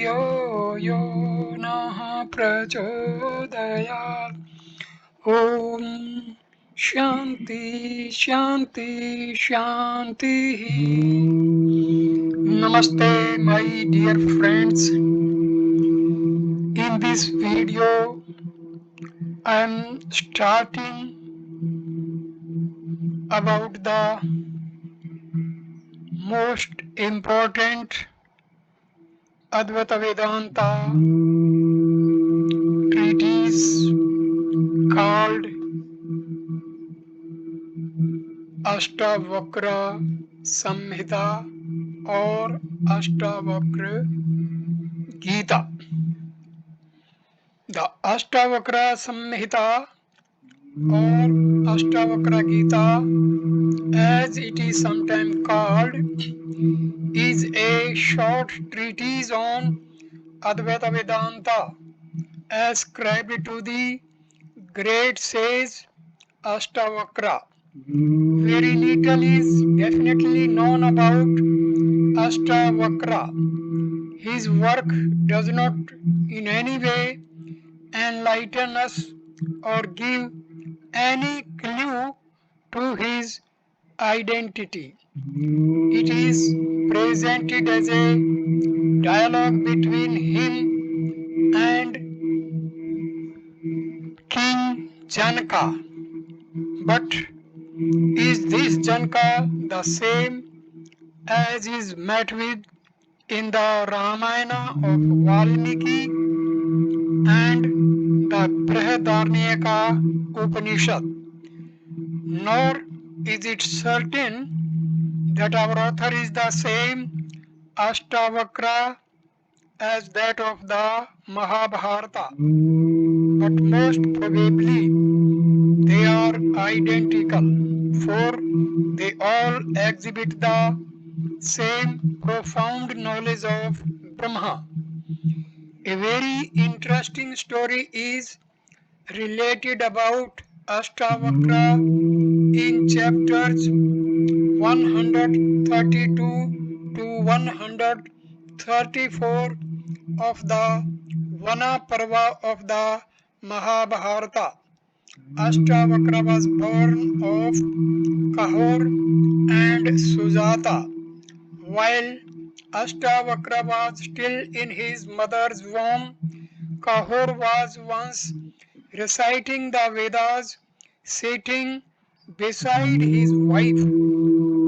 धियो यो नः प्रचोदयात्। ॐ शान्ति शान्ति शान्तिः। Namaste, my dear friends. In this video, I am starting about the most important Advaita Vedanta treatise called Ashtavakra Samhita or Ashtavakra Gita. The Ashtavakra Samhita or Ashtavakra Gita, as it is sometimes called, is a short treatise on Advaita Vedanta ascribed to the great sage Ashtavakra. Very little is definitely known about Ashtavakra. His work does not in any way enlighten us or give any clue to his identity. It is presented as a dialogue between him and King Janaka. But is this Janaka the same as is met with in the Ramana of Valmiki and the Brihadaranyaka Upanishad? Nor is it certain that our author is the same Ashtavakra as that of the Mahabharata, but most probably they are identical, for they all exhibit the same profound knowledge of Brahma. A very interesting story is related about Ashtavakra in chapters 132 to 134 of the Vana Parva of the Mahabharata. Ashtavakra was born of Kahor and Sujata. While Ashtavakra was still in his mother's womb, Kahor was once reciting the Vedas, sitting beside his wife.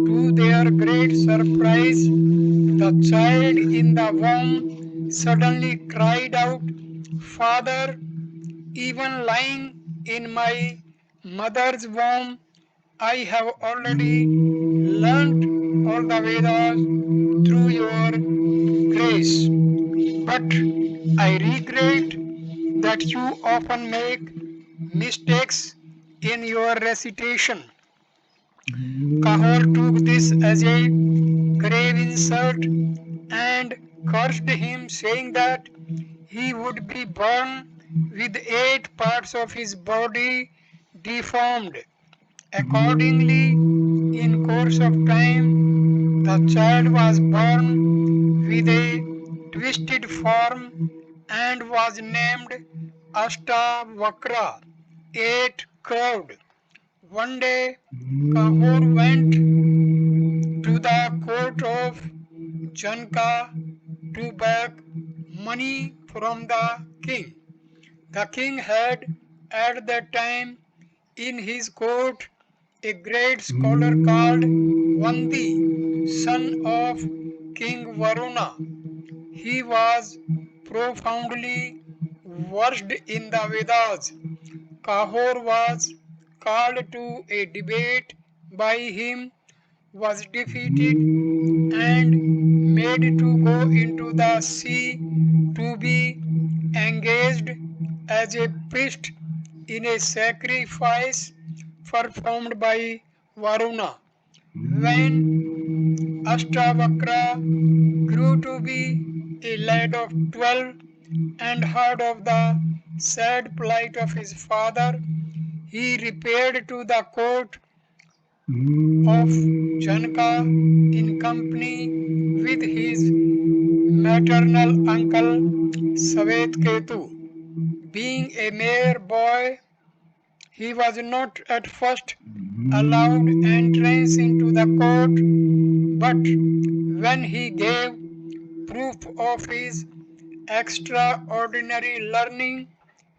To their great surprise, the child in the womb suddenly cried out, "Father, even lying in my mother's womb, I have already learnt all the Vedas through your grace. But I regret that you often make mistakes in your recitation." Kahor took this as a grave insult and cursed him, saying that he would be born with 8 parts of his body deformed. Accordingly, in course of time, the child was born with a twisted form and was named Ashtavakra, 8-curved. One day, Kahor went to the court of Janaka to beg money from the king. The king had at that time in his court a great scholar called Vandi, son of King Varuna. He was profoundly versed in the Vedas. Kahor was called to a debate by him, was defeated, and made to go into the sea to be engaged as a priest in a sacrifice performed by Varuna. When Ashtavakra grew to be a lad of 12 and heard of the sad plight of his father, he repaired to the court of Janaka in company with his maternal uncle Savetketu. Being a mere boy, he was not at first allowed entrance into the court, but when he gave proof of his extraordinary learning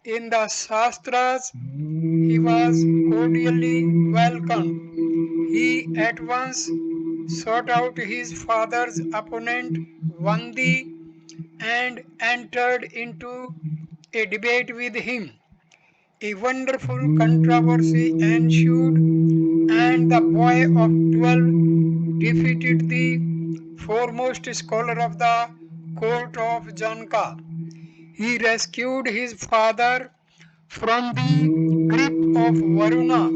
in the Shastras, he was cordially welcomed. He at once sought out his father's opponent, Vandi, and entered into a debate with him. A wonderful controversy ensued, and the boy of 12 defeated the foremost scholar of the court of Janaka. He rescued his father from the grip of Varuna.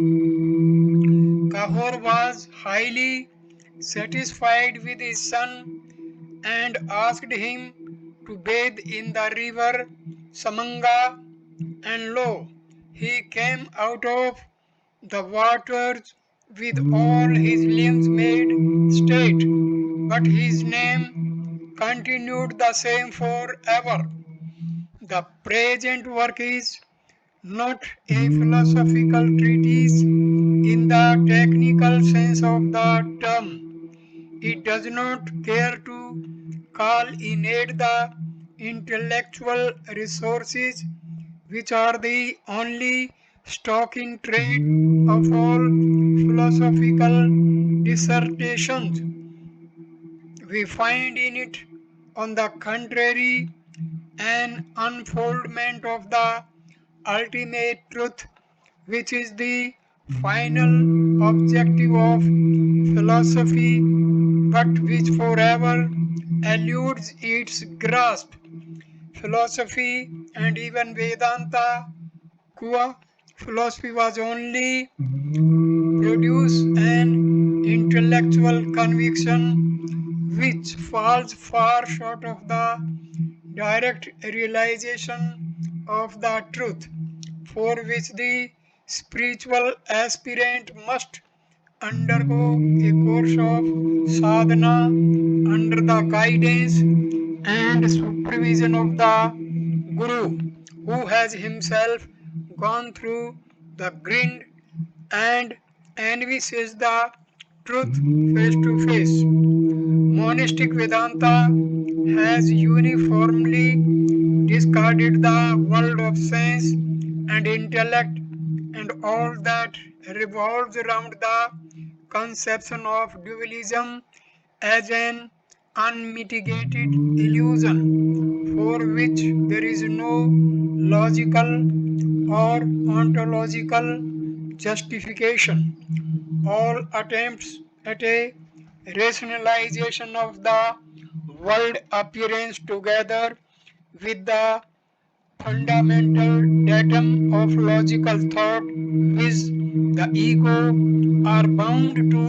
Kahor was highly satisfied with his son and asked him to bathe in the river Samanga, and lo, he came out of the waters with all his limbs made straight, but his name continued the same forever. The present work is not a philosophical treatise in the technical sense of the term. It does not care to call in aid the intellectual resources which are the only stock in trade of all philosophical dissertations. We find in it, on the contrary, an unfoldment of the ultimate truth, which is the final objective of philosophy, but which forever eludes its grasp. Philosophy and even Vedanta, qua philosophy was only produce an intellectual conviction which falls far short of the direct realization of the truth, for which the spiritual aspirant must undergo a course of sadhana under the guidance and supervision of the Guru, who has himself gone through the grind and envisages the truth face to face. Monastic Vedanta has uniformly discarded the world of sense and intellect and all that revolves around the conception of dualism as an unmitigated illusion for which there is no logical or ontological justification. All attempts at a rationalization of the world appearance together with the fundamental datum of logical thought, viz., the ego, are bound to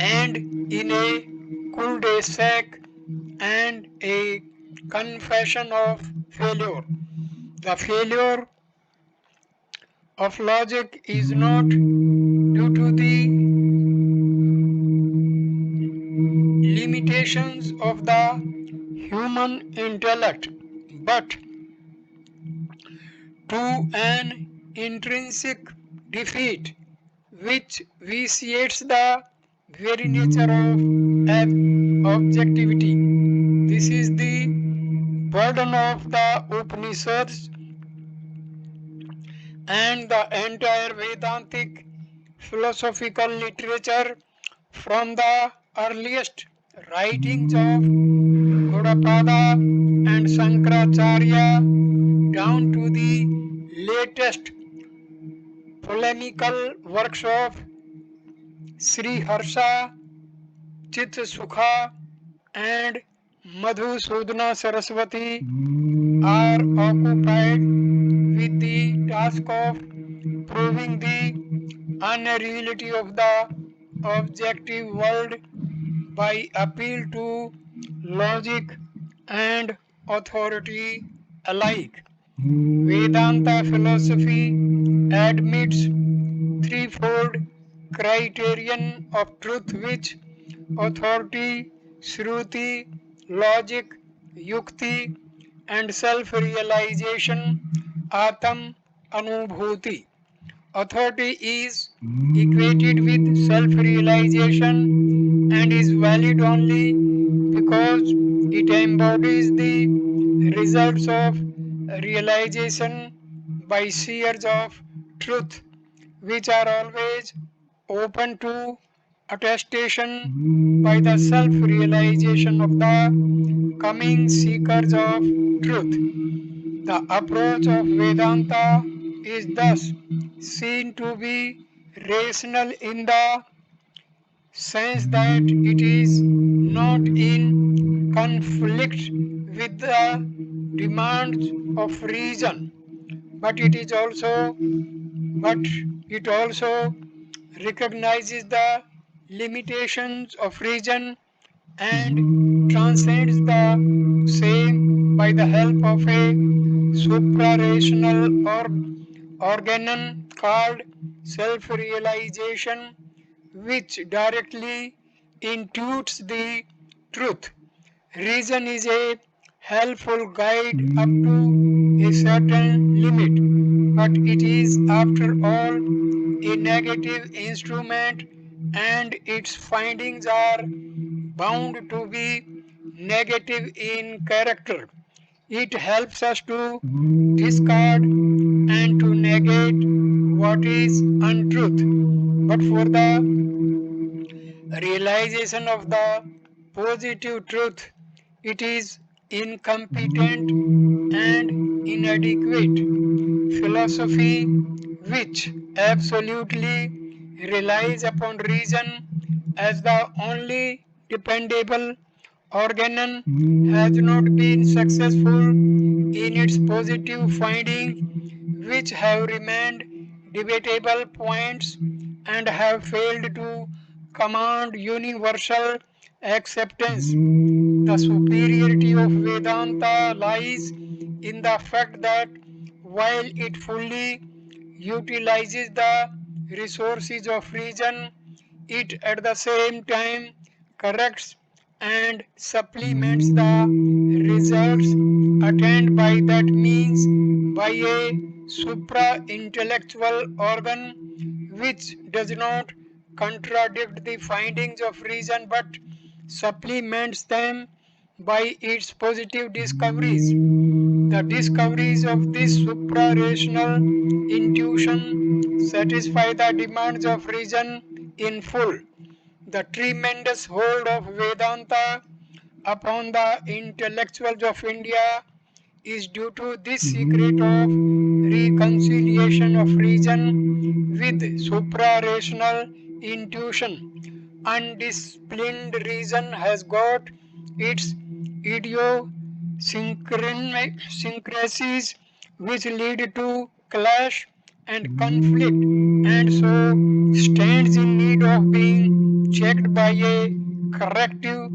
end in a cul-de-sac and a confession of failure. The failure of logic is not due to the limitations of the human intellect, but to an intrinsic defeat which vitiates the very nature of objectivity. This is the burden of the Upanishads and the entire Vedantic philosophical literature from the earliest writings of Gaudapada and Sankaracharya down to the latest polemical works of Sri Harsha, Chitsukha and Madhusudana Saraswati are occupied with the task of proving the unreality of the objective world by appeal to logic and authority alike. Vedanta philosophy admits threefold criterion of truth which authority, shruti, logic, yukti, and self-realization, atam, anubhuti. Authority is equated with self-realization and is valid only because it embodies the results of realization by seers of truth, which are always open to attestation by the self-realization of the coming seekers of truth. The approach of Vedanta is thus seen to be rational in the sense that it is not in conflict with the demands of reason, but but it also recognizes the limitations of reason and transcends the same by the help of a suprarational organon called self-realization, which directly intuits the truth. Reason is a helpful guide up to a certain limit, but it is, after all, a negative instrument and its findings are bound to be negative in character. It helps us to discard and to negate what is untruth. But for the realization of the positive truth, it is incompetent and inadequate. Philosophy, which absolutely relies upon reason as the only dependable organon, has not been successful in its positive findings, which have remained debatable points and have failed to command universal acceptance. The superiority of Vedanta lies in the fact that while it fully utilizes the resources of reason, it at the same time corrects and supplements the results attained by that means by a supra-intellectual organ which does not contradict the findings of reason but supplements them by its positive discoveries. The discoveries of this supra-rational intuition satisfy the demands of reason in full. The tremendous hold of Vedanta upon the intellectuals of India is due to this secret of reconciliation of reason with supra-rational intuition. Undisciplined reason has got its idiosyncrasies which lead to clash and conflict and so stands in need of being checked by a corrective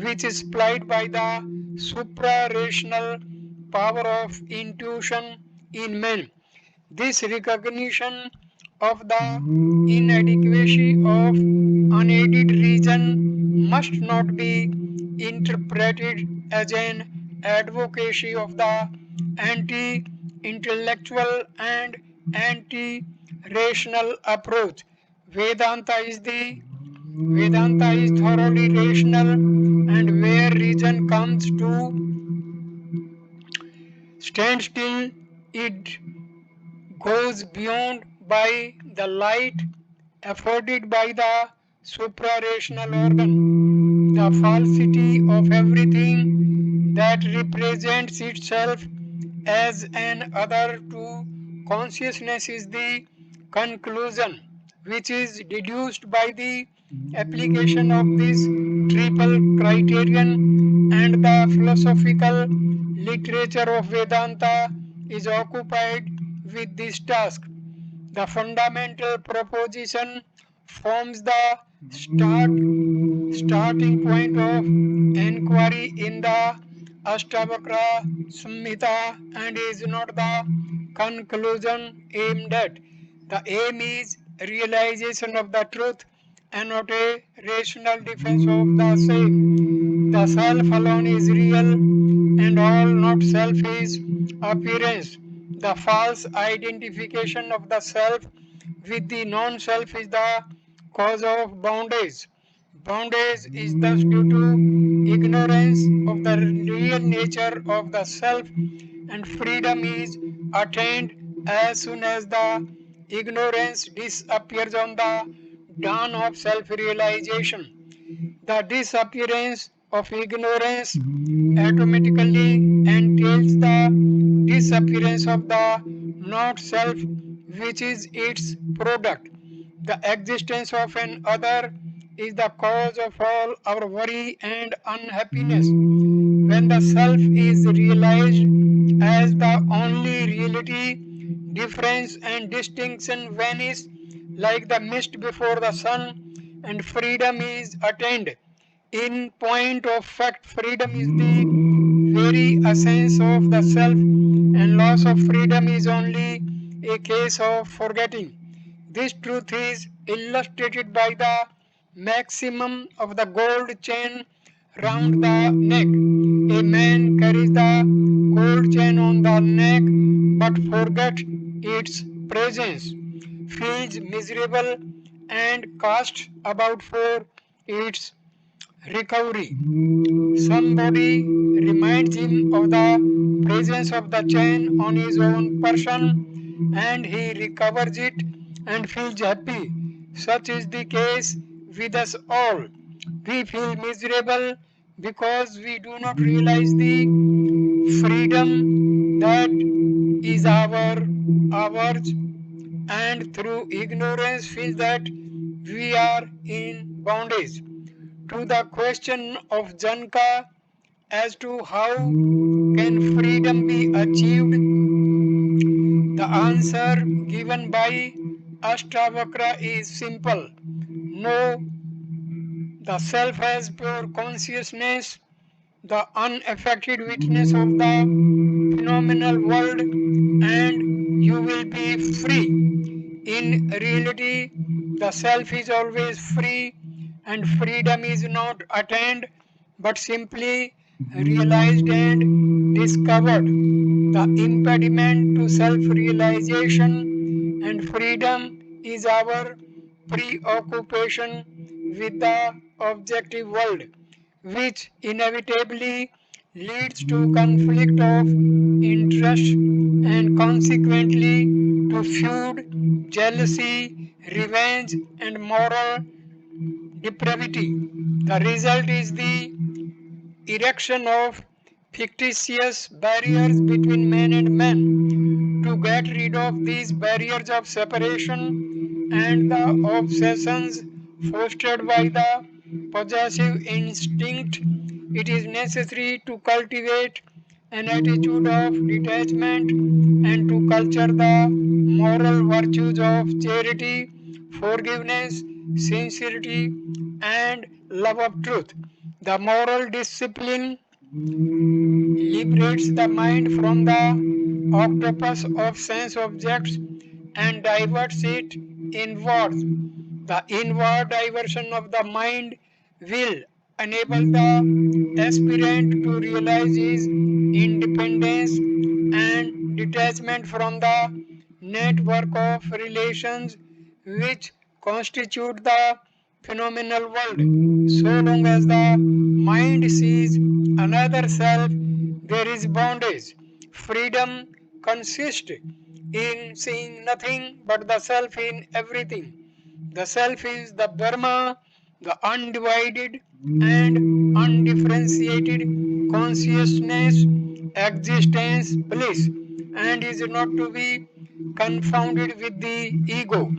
which is supplied by the supra-rational power of intuition in men. This recognition of the inadequacy of unaided reason must not be interpreted as an advocacy of the anti-intellectual and anti-rational approach. Vedanta is the Vedanta is thoroughly rational, and where reason comes to stand still, it goes beyond by the light afforded by the suprarational organ. The falsity of everything that represents itself as an other to consciousness is the conclusion which is deduced by the application of this triple criterion, and the philosophical literature of Vedanta is occupied with this task. The fundamental proposition forms the starting point of inquiry in the Ashtavakra Samhita and is not the conclusion aimed at. The aim is realization of the truth and not a rational defense of the same. The self alone is real and all not self is appearance. The false identification of the self with the non-self is the cause of bondage. Bondage is thus due to ignorance of the real nature of the self, and freedom is attained as soon as the ignorance disappears on the dawn of self-realization. The disappearance of ignorance automatically entails the disappearance of the not self, which is its product. The existence of an other is the cause of all our worry and unhappiness. When the self is realized as the only reality, difference and distinction vanish like the mist before the sun, and freedom is attained. In point of fact, freedom is the very essence of the self, and loss of freedom is only a case of forgetting. This truth is illustrated by the maximum of the gold chain round the neck. A man carries the gold chain on the neck but forgets its presence, feels miserable, and casts about for its recovery. Somebody reminds him of the presence of the chain on his own person and he recovers it and feels happy. Such is the case with us all. We feel miserable because we do not realize the freedom that is ours, and through ignorance feel that we are in bondage. To the question of Janka as to how can freedom be achieved, the answer given by Ashtavakra is simple. Know the self as pure consciousness, the unaffected witness of the phenomenal world, and you will be free. In reality, the self is always free, and freedom is not attained but simply realized and discovered. The impediment to self realization and freedom is our preoccupation with the objective world, which inevitably leads to conflict of interest and consequently to feud, jealousy, revenge, and moral depravity. The result is the erection of fictitious barriers between man and man. To get rid of these barriers of separation and the obsessions fostered by the possessive instinct, it is necessary to cultivate an attitude of detachment and to culture the moral virtues of charity, forgiveness, sincerity, and love of truth. The moral discipline liberates the mind from the octopus of sense objects and diverts it inwards. The inward diversion of the mind will enable the aspirant to realize his independence and detachment from the network of relations which constitute the phenomenal world. So long as the mind sees another self, there is bondage. Freedom consists in seeing nothing but the self in everything. The self is the Brahma, the undivided and undifferentiated consciousness, existence, bliss, and is not to be confounded with the ego.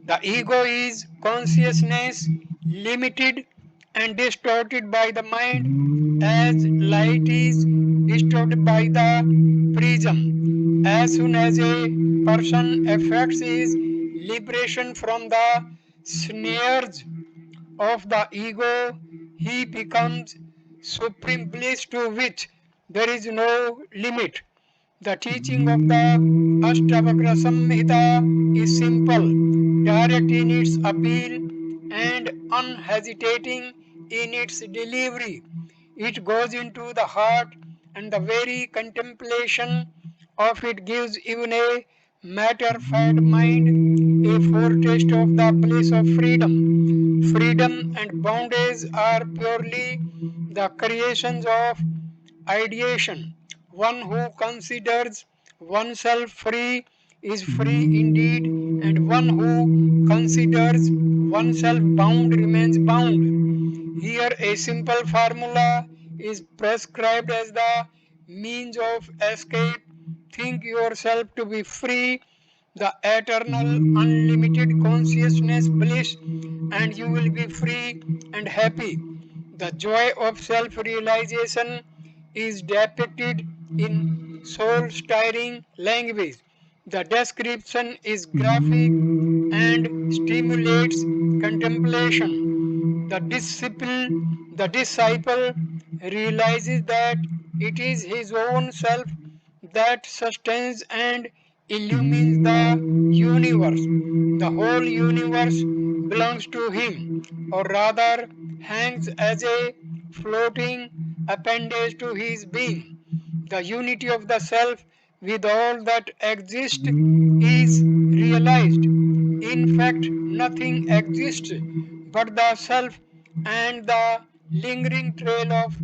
The ego is consciousness limited and distorted by the mind as light is distorted by the prism. As soon as a person effects his liberation from the snares of the ego, he becomes supreme bliss to which there is no limit. The teaching of the Ashtavakra Samhita is simple, direct in its appeal, and unhesitating in its delivery. It goes into the heart, and the very contemplation of it gives even a matter-fed mind a foretaste of the bliss of freedom. Freedom and bondage are purely the creations of ideation. One who considers oneself free is free indeed, and one who considers oneself bound remains bound. Here, a simple formula is prescribed as the means of escape. Think yourself to be free, the eternal, unlimited consciousness bliss, and you will be free and happy. The joy of self realization is depicted in soul stirring language. The description is graphic and stimulates contemplation. The disciple realizes that it is his own self that sustains and illumines the universe. The whole universe belongs to him, or rather hangs as a floating appendage to his being. The unity of the self with all that exists is realized. In fact, nothing exists but the self, and the lingering trail of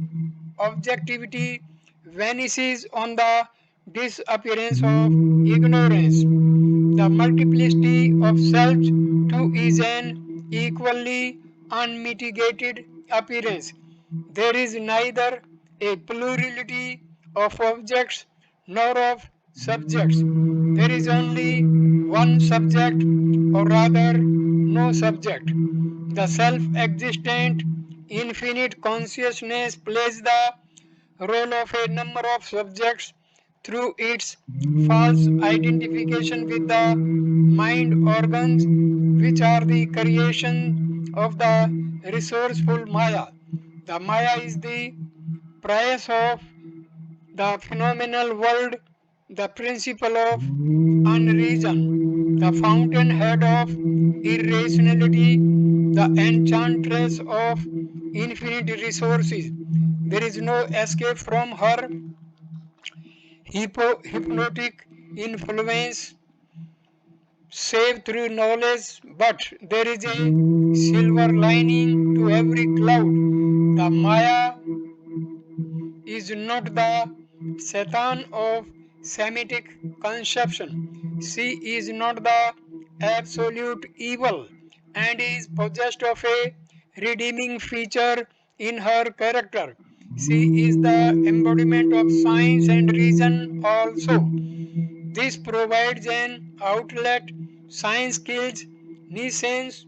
objectivity vanishes on the disappearance of ignorance. The multiplicity of selves too is an equally unmitigated appearance. There is neither a plurality of objects nor of subjects. There is only one subject, or rather, no subject. The self existent infinite consciousness plays the role of a number of subjects through its false identification with the mind organs, which are the creation of the resourceful Maya. The Maya is the price of the phenomenal world, the principle of unreason, the fountainhead of irrationality, the enchantress of infinite resources. There is no escape from her hypnotic influence save through knowledge, but there is a silver lining to every cloud. The Maya is not the Satan of Semitic conception. She is not the absolute evil and is possessed of a redeeming feature in her character. She is the embodiment of science and reason also. This provides an outlet. Science kills nescience,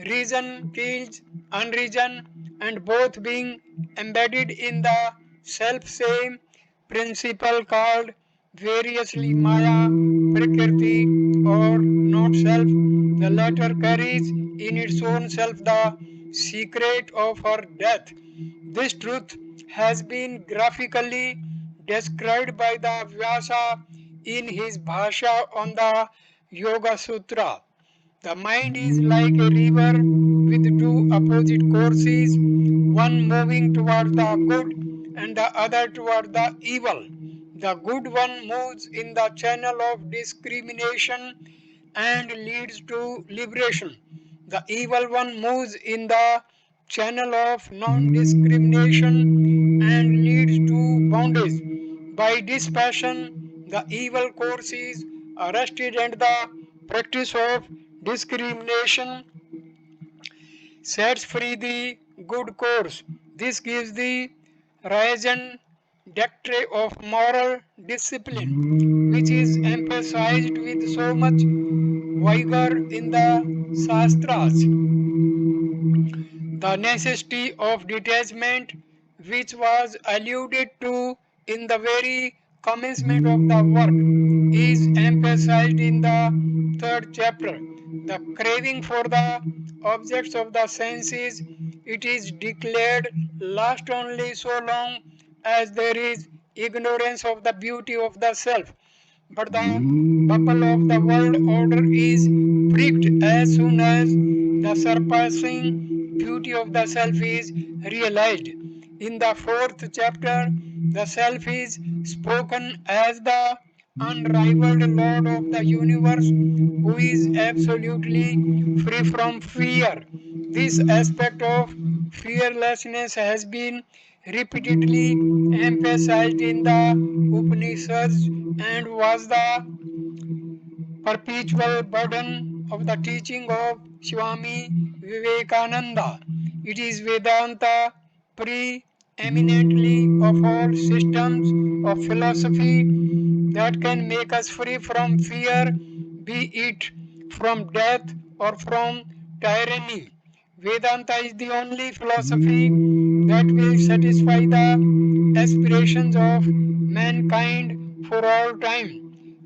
reason kills unreason, and both being embedded in the self same principle called variously Maya, Prakriti, or not self. The latter carries in its own self the secret of her death. This truth has been graphically described by the Vyasa in his Bhasha on the Yoga Sutra. The mind is like a river with two opposite courses, one moving toward the good and the other toward the evil. The good one moves in the channel of discrimination and leads to liberation. The evil one moves in the channel of non discrimination and leads to bondage. By dispassion, the evil course is arrested and the practice of discrimination sets free the good course. This gives the raison d'etre of moral discipline, which is emphasized with so much vigor in the Shastras. The necessity of detachment, which was alluded to in the very commencement of the work, is emphasized in the third chapter. The craving for the objects of the senses, it is declared, last only so long as there is ignorance of the beauty of the self. But the bubble of the world order is pricked as soon as the surpassing beauty of the self is realized. In the fourth chapter, the self is spoken as the unrivaled Lord of the universe who is absolutely free from fear. This aspect of fearlessness has been repeatedly emphasized in the Upanishads and was the perpetual burden of the teaching of Swami Vivekananda. It is Vedanta pre-eminently of all systems of philosophy that can make us free from fear, be it from death or from tyranny. Vedanta is the only philosophy that will satisfy the aspirations of mankind for all time.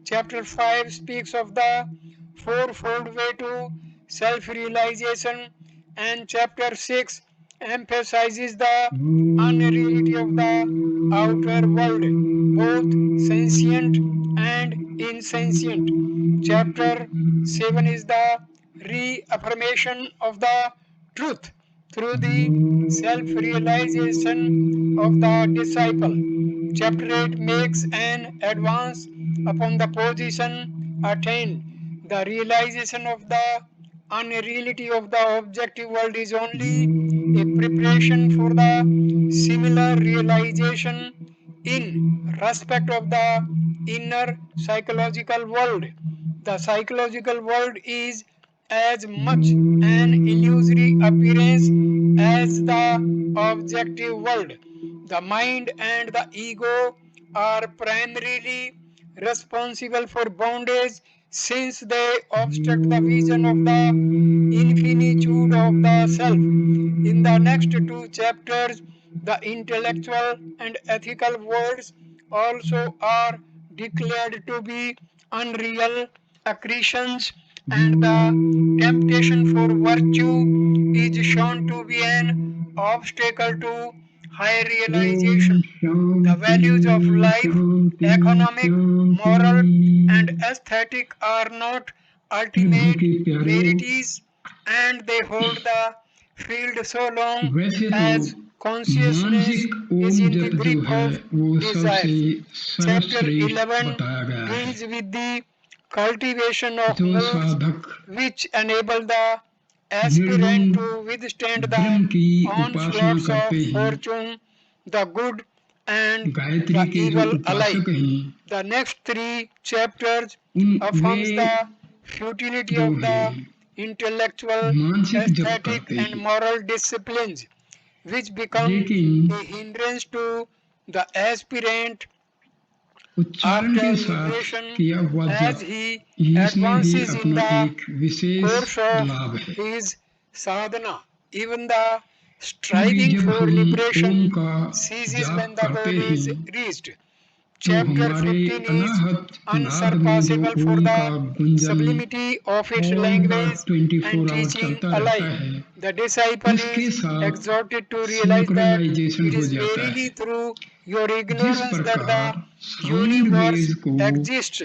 Chapter 5 speaks of the fourfold way to self realization, and chapter 6 emphasizes the unreality of the outer world, both sentient and insentient. Chapter 7 is the reaffirmation of the truth through the self realization of the disciple. Chapter 8 makes an advance upon the position attained. The realization of the unreality of the objective world is only a preparation for the similar realization in respect of the inner psychological world. The psychological world is as much an illusory appearance as the objective world. The mind and the ego are primarily responsible for bondage since they obstruct the vision of the infinitude of the self. In the next two chapters, the intellectual and ethical worlds also are declared to be unreal accretions, and the temptation for virtue is shown to be an obstacle to high realization. The values of life, economic, moral, and aesthetic are not ultimate verities, and they hold the field so long वैसे तो as consciousness मानसिक is ऊर्जा in the जो grip है of वो सबसे desires. Chapter सर्वश्रेष्ठ 11 बताया गया है deals with the cultivation of जो moods साधक which enable the निर्गुण aspirant to withstand the ब्रह्म की उपासना onslaughts करते of हैं fortune, the good and Gayatri the के जो evil alike. उपासक हैं The next three chapters way affirms the futility जो of the हैं intellectual, मानसिक जप aesthetic, करते and हैं moral disciplines, which become लेकिन a hindrance to the aspirant उच्चारण के after साथ liberation किया हुआ as जप he इसमें भी advances in अपना the एक विशेष course of लाभ है his sadhana. Even the क्योंकि striving जब for हम ओम liberation का ceases जाप when the करते goal हैं is reached. तो Chapter हमारे 15 is अनाहत नाद में जो unsurpassable for ओम का the गुंजन sublimity of its all the language and 24 hour teaching चलता रहता alike. है The disciple उसके is साथ exhorted to realize that synchronisation it हो is जाता verily है through your जिस ignorance that the प्रकार साउंड universe वेव्स को exists.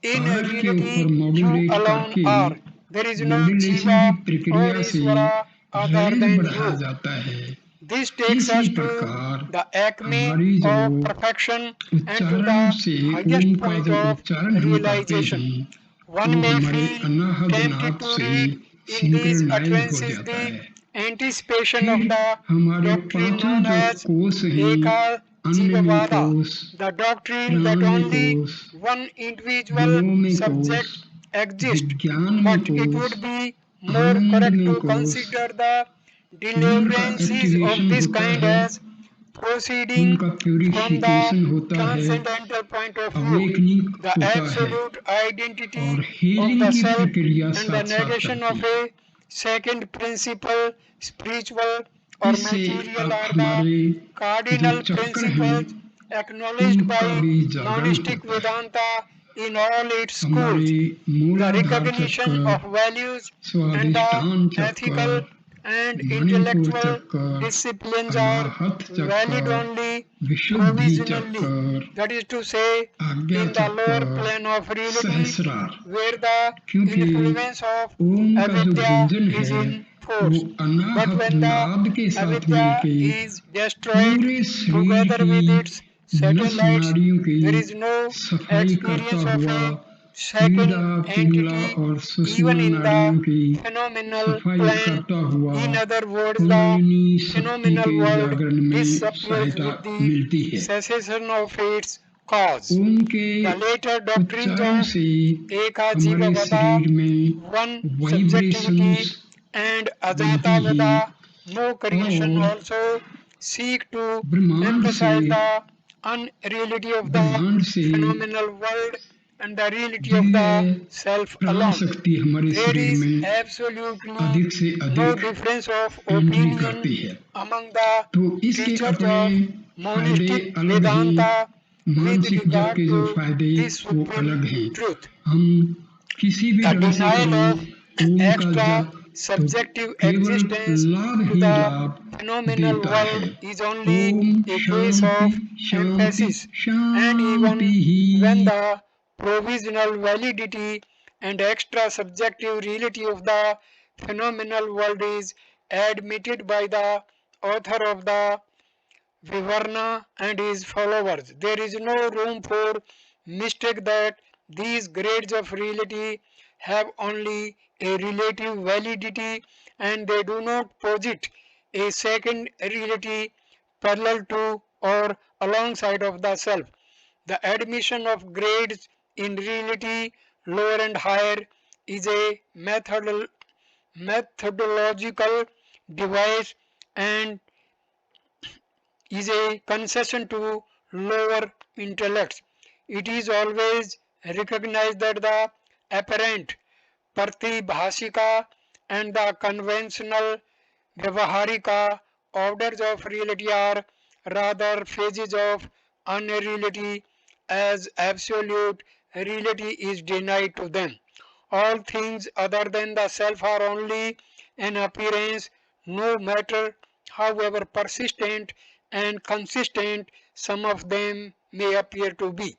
In कारक के ऊपर reality, you मॉड्यूलेट alone करके are. There is no modulation की Jiva or प्रक्रिया से Iswara other रेंज than बढ़ाया you. जाता है This takes इसी us to प्रकार the acme हमारी जो of perfection and to उच्चारण the से highest ओम का point जो of उच्चारण हम करते realization. हैं One वो may हमारे feel अनाहद tempted नाद to से read in these सिंक्रोनाइज हो utterances जाता the है anticipation of फिर the हमारे doctrine पांचों known जो as कोष हैं Eka अन्नमय Jivavada, कोष the doctrine that प्राणमय only कोष one individual मनोमय कोष subject exists. विज्ञानमय But it कोष would be more correct आनंदमय to कोष consider the उनका deliverances of एक्टिवेशन this होता kind है as proceeding उनका from the प्यूरिफिकेशन होता है transcendental point of view, awakening the होता है absolute identity और of हीलिंग the की self, प्रक्रिया and the साथ साथ negation चलती of है a second principle, spiritual or इससे material, अब are the हमारे जो cardinal चक्र हैं principles acknowledged उनका by भी जागरण monistic होता है Vedanta in all its हमारे schools. The मूलाधार recognition चक्र of values and the स्वाधिष्ठान ethical चक्र and मणिपुर intellectual चक्कर, disciplines are अनाहत valid चक्कर, only विशुद्धि provisionally. चक्कर, That is to say, आज्ञा in the lower चक्कर, plane of reality, सहस्रार। where the क्योंकि influence of ओम का जो avidya व्यंजन is है in वो force. But Anahat when the नाद के साथ avidya मिलके is destroyed पूरे शरीर together की with its नस satellites, नाड़ियों की there is no सफाई करता experience of हुआ a पीड़ा second पिंगला entity और सुषमा even in the नाड़ियों की phenomenal सफाई plane. करता हुआ In other words, the kundalini शक्ति phenomenal के world जागरण में disappears सहायता with the मिलती है। cessation of its cause. ओम के The later doctrines उच्चारण of से Eka हमारे Jivavada, शरीर में one वाइब्रेशंस subjectivity, and बनती Advaita हैं Veda, no creation, और also seek to ब्रह्मांड से emphasize the unreality of the ब्रह्मांड से phenomenal world and the reality of the Divya self प्राण alone. शक्ति हमारे There शरीर is में absolutely अधिक से no अधिक difference of एंट्री opinion करती है। among the तो इसके teachers अपने of फायदे monistic अलग हैं, Vedanta with मानसिक जग regard के जो to फायदे this वो supreme अलग हैं। truth. हम किसी भी The ढंग से denial करें of ओम का extra जप तो subjective केवल existence लाभ to ही the लाभ phenomenal देता है। world is only Om a case Shanti of Shanti emphasis, and Shanti even he. when the provisional validity and extra subjective reality of the phenomenal world is admitted by the author of the Vivarna and his followers. There is no room for mistake that these grades of reality have only a relative validity and they do not posit a second reality parallel to or alongside of the self. The admission of grades in reality, lower and higher, is a methodological device and is a concession to lower intellects. It is always recognized that the apparent Pratibhashika and the conventional Vyavaharika orders of reality are rather phases of unreality as absolute reality is denied to them. All things other than the self are only an appearance, no matter however persistent and consistent some of them may appear to be.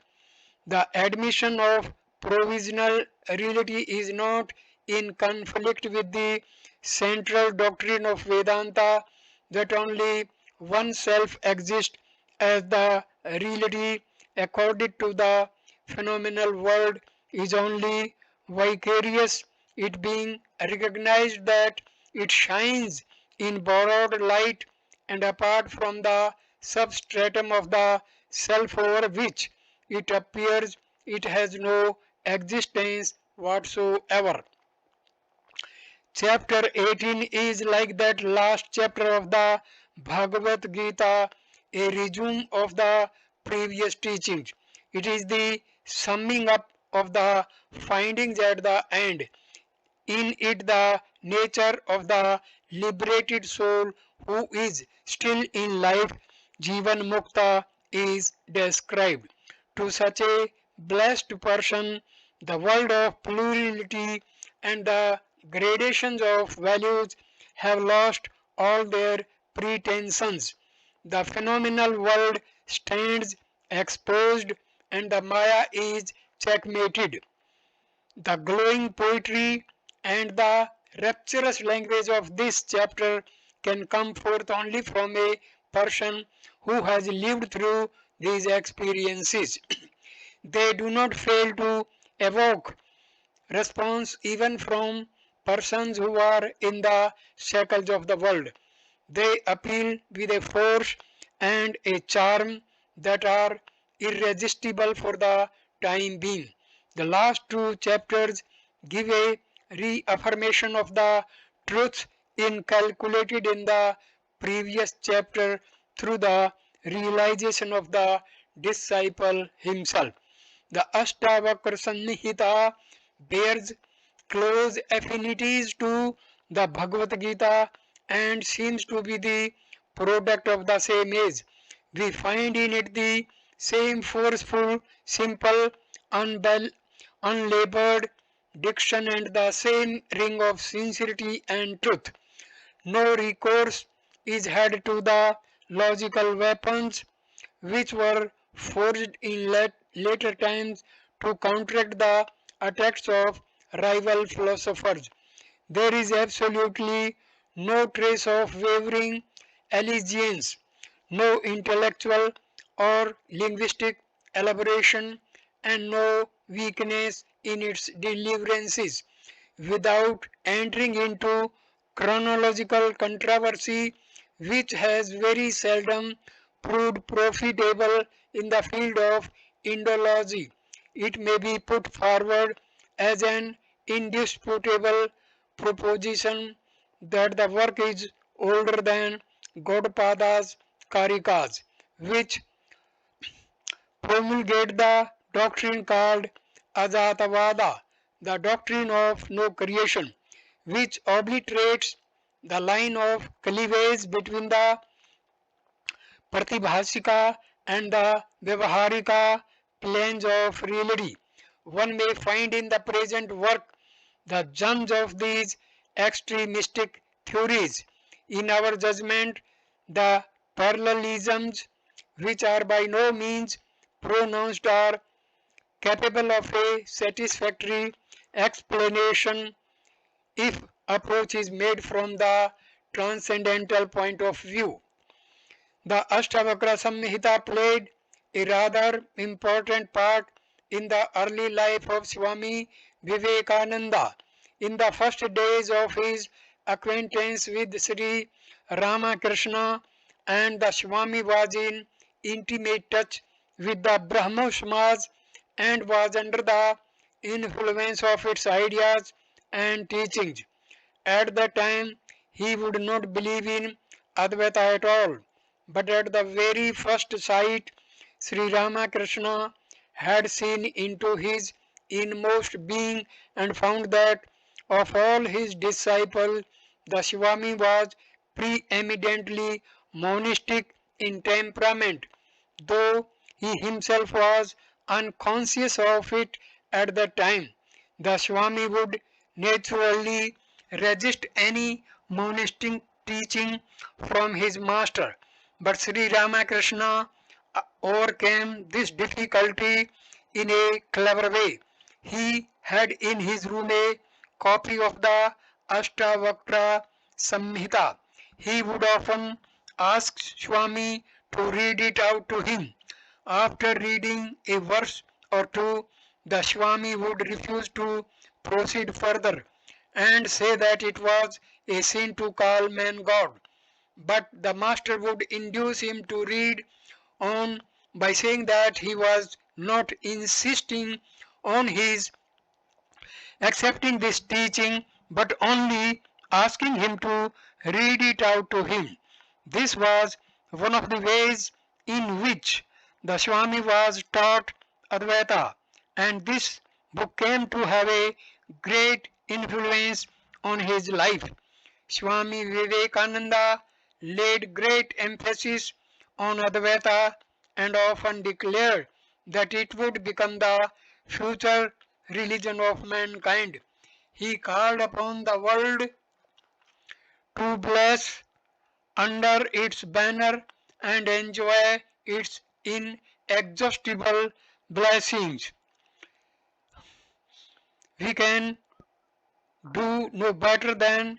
The admission of provisional reality is not in conflict with the central doctrine of Vedanta that only one self exists as the reality accorded to the phenomenal world is only vicarious, it being recognized that it shines in borrowed light and apart from the substratum of the self over which it appears it has no existence whatsoever. Chapter 18 is like that last chapter of the Bhagavad Gita, a resume of the previous teachings. It is the summing up of the findings at the end. In it, the nature of the liberated soul who is still in life, Jivan Mukta, is described. To such a blessed person, the world of plurality and the gradations of values have lost all their pretensions. The phenomenal world stands exposed and the Maya is checkmated. The glowing poetry and the rapturous language of this chapter can come forth only from a person who has lived through these experiences. They do not fail to evoke response even from persons who are in the shackles of the world. They appeal with a force and a charm that are irresistible for the time being. The last two chapters give a reaffirmation of the truths inculcated in the previous chapter through the realization of the disciple himself. The Ashtavakra Samhita bears close affinities to the Bhagavad Gita and seems to be the product of the same age. We find in it the same forceful, simple, unlabored diction and the same ring of sincerity and truth. No recourse is had to the logical weapons which were forged in later times to counteract the attacks of rival philosophers. There is absolutely no trace of wavering allegiance, no intellectual or linguistic elaboration, and no weakness in its deliverances. Without entering into chronological controversy, which has very seldom proved profitable in the field of Indology, it may be put forward as an indisputable proposition that the work is older than Gaudapada's Karikas, which promulgate the doctrine called Ajatavada, the doctrine of no creation, which obliterates the line of cleavage between the Pratibhasika and the Vyavaharika planes of reality. One may find in the present work the germs of these extremistic theories. In our judgment, the parallelisms, which are by no means pronounced, are capable of a satisfactory explanation if approach is made from the transcendental point of view. The Ashtavakra Samhita played a rather important part in the early life of Swami Vivekananda. In the first days of his acquaintance with Sri Ramakrishna, and the Swami was in intimate touch with the Brahmo Samaj and was under the influence of its ideas and teachings. At the time, he would not believe in Advaita at all, but at the very first sight, Sri Ramakrishna had seen into his inmost being and found that of all his disciples, the Swami was preeminently monistic in temperament, though he himself was unconscious of it at the time. The Swami would naturally resist any monastic teaching from his master, but Sri Ramakrishna overcame this difficulty in a clever way. He had in his room a copy of the Ashtavakra Samhita. He would often ask Swami to read it out to him. After reading a verse or two, the Swami would refuse to proceed further and say that it was a sin to call man God. But the master would induce him to read on by saying that he was not insisting on his accepting this teaching but only asking him to read it out to him. This was one of the ways in which the Swami was taught Advaita, and this book came to have a great influence on his life. Swami Vivekananda laid great emphasis on Advaita and often declared that it would become the future religion of mankind. He called upon the world to bless under its banner and enjoy its inexhaustible blessings. We can do no better than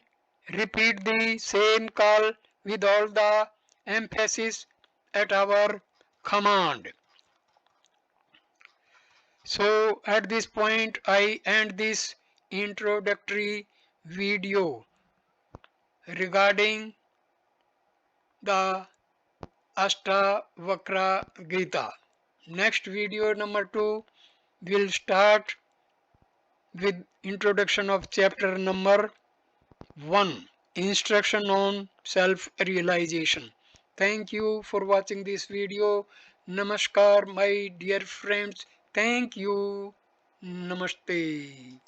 repeat the same call with all the emphasis at our command. So at this point I end this introductory video regarding the Ashtavakra Gita. Next video number 2 will start with introduction of chapter number 1, instruction on self realization. Thank you for watching this video. Namaskar my dear friends. Thank you. Namaste.